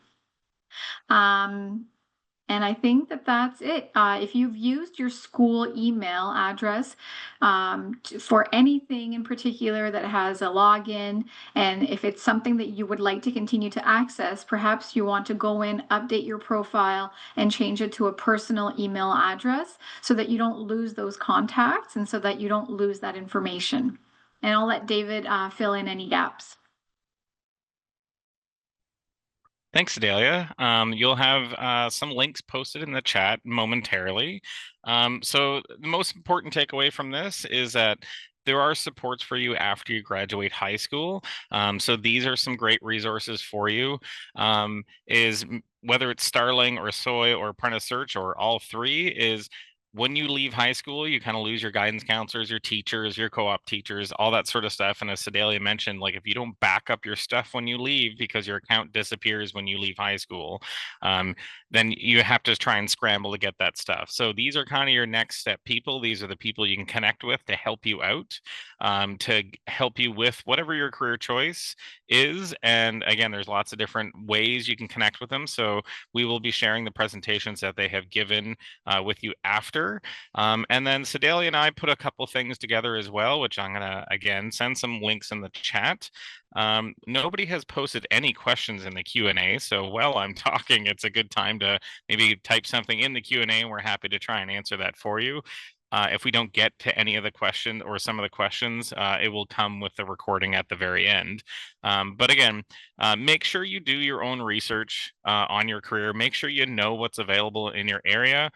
And I think that that's it. If you've used your school email address for anything in particular that has a login, and if it's something that you would like to continue to access, perhaps you want to go in, update your profile, and change it to a personal email address so that you don't lose those contacts and so that you don't lose that information. And I'll let David fill in any gaps. Thanks, Cidalia. You'll have some links posted in the chat momentarily. So the most important takeaway from this is that there are supports for you after you graduate high school. So these are some great resources for you. Whether it's Starling or Soy or Apprentice Search or all three, is when you leave high school, you kind of lose your guidance counselors, your teachers, your co-op teachers, all that sort of stuff. And as Cidalia mentioned, like if you don't back up your stuff when you leave because your account disappears when you leave high school, then you have to try and scramble to get that stuff. So these are kind of your next step people. These are the people you can connect with to help you out, to help you with whatever your career choice is. And again, there's lots of different ways you can connect with them. So we will be sharing the presentations that they have given with you after. And then Cidalia and I put a couple things together as well, which I'm going to, again, send some links in the chat. Nobody has posted any questions in the Q&A, so while I'm talking, it's a good time to maybe type something in the Q&A, and we're happy to try and answer that for you. If we don't get to any of the questions or some of the questions, it will come with the recording at the very end. But again, make sure you do your own research on your career. Make sure you know what's available in your area.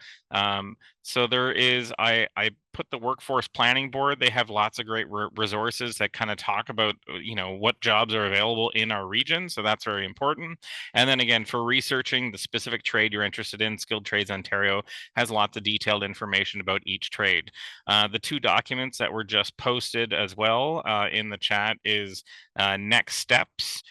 So there is, I put the Workforce Planning Board. They have lots of great resources that kind of talk about, what jobs are available in our region. So that's very important. And then again, for researching the specific trade you're interested in, Skilled Trades Ontario has lots of detailed information about each trade. The two documents that were just posted as well in the chat is next steps.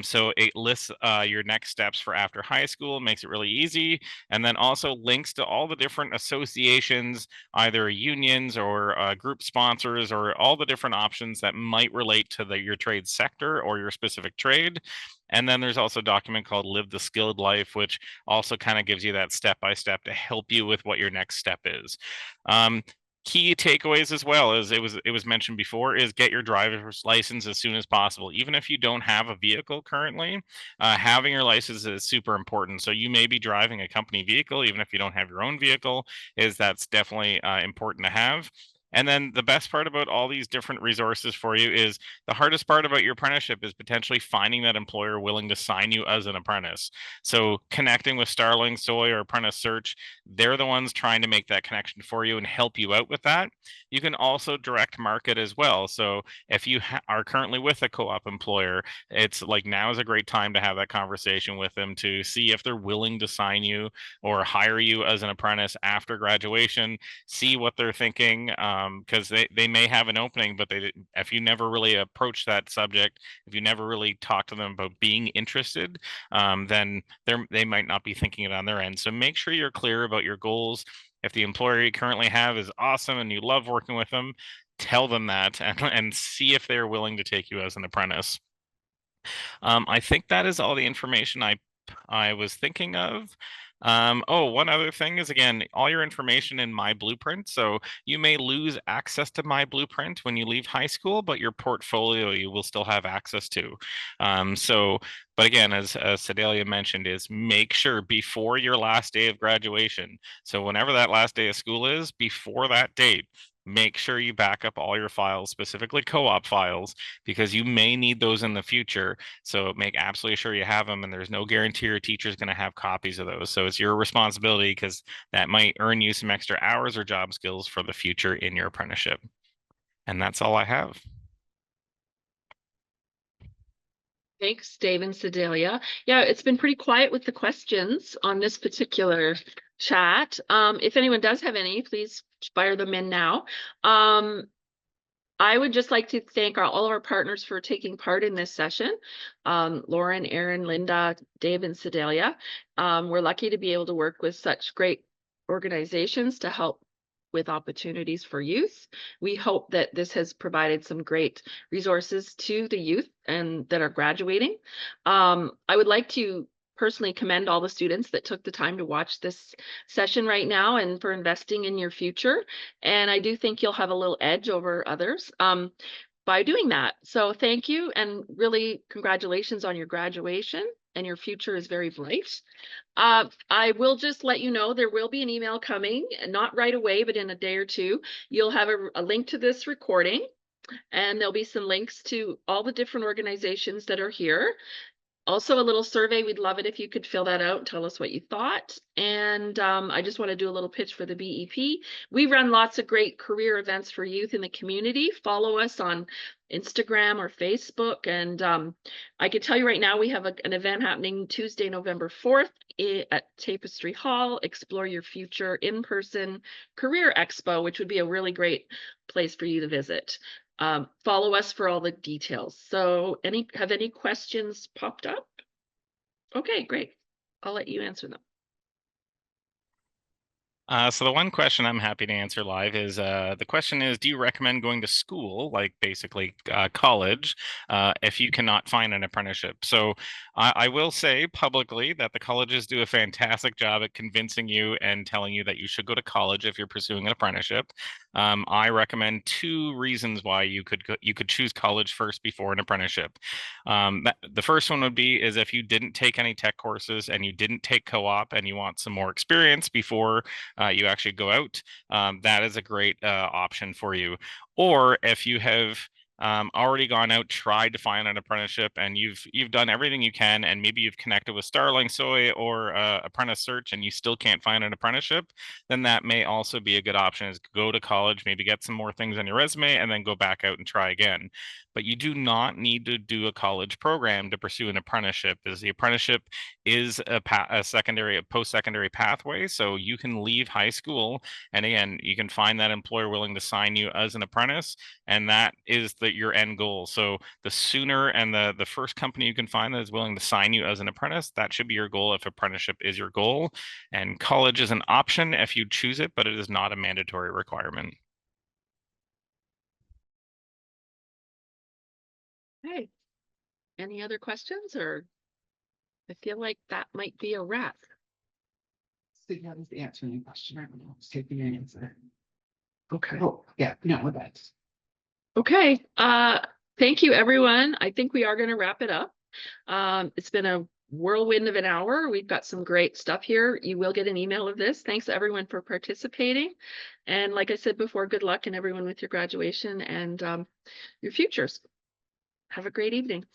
So it lists your next steps for after high school, makes it really easy, and then also links to all the different associations, either unions or group sponsors, or all the different options that might relate to your trade sector or your specific trade. And then there's also a document called Live the Skilled Life, which also kind of gives you that step-by-step to help you with what your next step is. Key takeaways as well, as it was mentioned before, is get your driver's license as soon as possible. Even if you don't have a vehicle currently, having your license is super important. So you may be driving a company vehicle, even if you don't have your own vehicle, that's definitely important to have. And then the best part about all these different resources for you is the hardest part about your apprenticeship is potentially finding that employer willing to sign you as an apprentice. So connecting with Starling, Soy, or Apprentice Search, they're the ones trying to make that connection for you and help you out with that. You can also direct market as well. So if you are currently with a co-op employer, it's like now is a great time to have that conversation with them to see if they're willing to sign you or hire you as an apprentice after graduation. See what they're thinking, because they may have an opening, but if you never really approach that subject, if you never really talk to them about being interested, then they might not be thinking it on their end. So make sure you're clear about your goals. If the employer you currently have is awesome and you love working with them, tell them that and see if they're willing to take you as an apprentice. I think that is all the information I was thinking of. Oh, one other thing is, again, all your information in My Blueprint. So you may lose access to My Blueprint when you leave high school, but your portfolio you will still have access to. But again, as Cidalia mentioned, is make sure before your last day of graduation. So whenever that last day of school is, before that date, make sure you back up all your files, specifically co-op files, because you may need those in the future. So make absolutely sure you have them, and there's no guarantee your teacher's going to have copies of those. So it's your responsibility, because that might earn you some extra hours or job skills for the future in your apprenticeship. And that's all I have. Thanks, Dave and Cidalia. Yeah, it's been pretty quiet with the questions on this particular chat. If anyone does have any, please fire them in now. I would just like to thank all of our partners for taking part in this session. Lauren, Aaron, Linda, Dave, and Cidalia. We're lucky to be able to work with such great organizations to help with opportunities for youth. We hope that this has provided some great resources to the youth and that are graduating. I would like to personally commend all the students that took the time to watch this session right now and for investing in your future. And I do think you'll have a little edge over others by doing that. So thank you, and really congratulations on your graduation, and your future is very bright. I will just let you know there will be an email coming, not right away, but in a day or two. You'll have a link to this recording, and there'll be some links to all the different organizations that are here. Also, a little survey. We'd love it if you could fill that out and tell us what you thought. And I just want to do a little pitch for the BEP. We run lots of great career events for youth in the community. Follow us on Instagram or Facebook. And I can tell you right now, we have an event happening Tuesday, November 4th at Tapestry Hall, Explore Your Future in-person career expo, which would be a really great place for you to visit. Follow us for all the details. So have any questions popped up? Okay, great. I'll let you answer them. So the one question I'm happy to answer live is, the question is, do you recommend going to school, like basically college, if you cannot find an apprenticeship? So I will say publicly that the colleges do a fantastic job at convincing you and telling you that you should go to college if you're pursuing an apprenticeship. I recommend 2 reasons why you could choose college first before an apprenticeship. The first one would be is if you didn't take any tech courses and you didn't take co-op and you want some more experience before you actually go out, that is a great option for you. Or if you have already gone out, tried to find an apprenticeship, and you've done everything you can, and maybe you've connected with Starling, Soy, or Apprentice Search, and you still can't find an apprenticeship, then that may also be a good option, is go to college, maybe get some more things on your resume, and then go back out and try again. But you do not need to do a college program to pursue an apprenticeship, as the apprenticeship is a post-secondary pathway. So you can leave high school, and again, you can find that employer willing to sign you as an apprentice, and that is your end goal. So the sooner and the first company you can find that is willing to sign you as an apprentice, that should be your goal if apprenticeship is your goal. And college is an option if you choose it, but it is not a mandatory requirement. Okay. Any other questions, or I feel like that might be a wrap. So that was the answer to your question. I don't know. It's taking your answer. Okay. Oh, yeah, no, that's. Okay. Thank you, everyone. I think we are going to wrap it up. It's been a whirlwind of an hour. We've got some great stuff here. You will get an email of this. Thanks everyone for participating. And like I said before, good luck and everyone with your graduation and your futures. Have a great evening.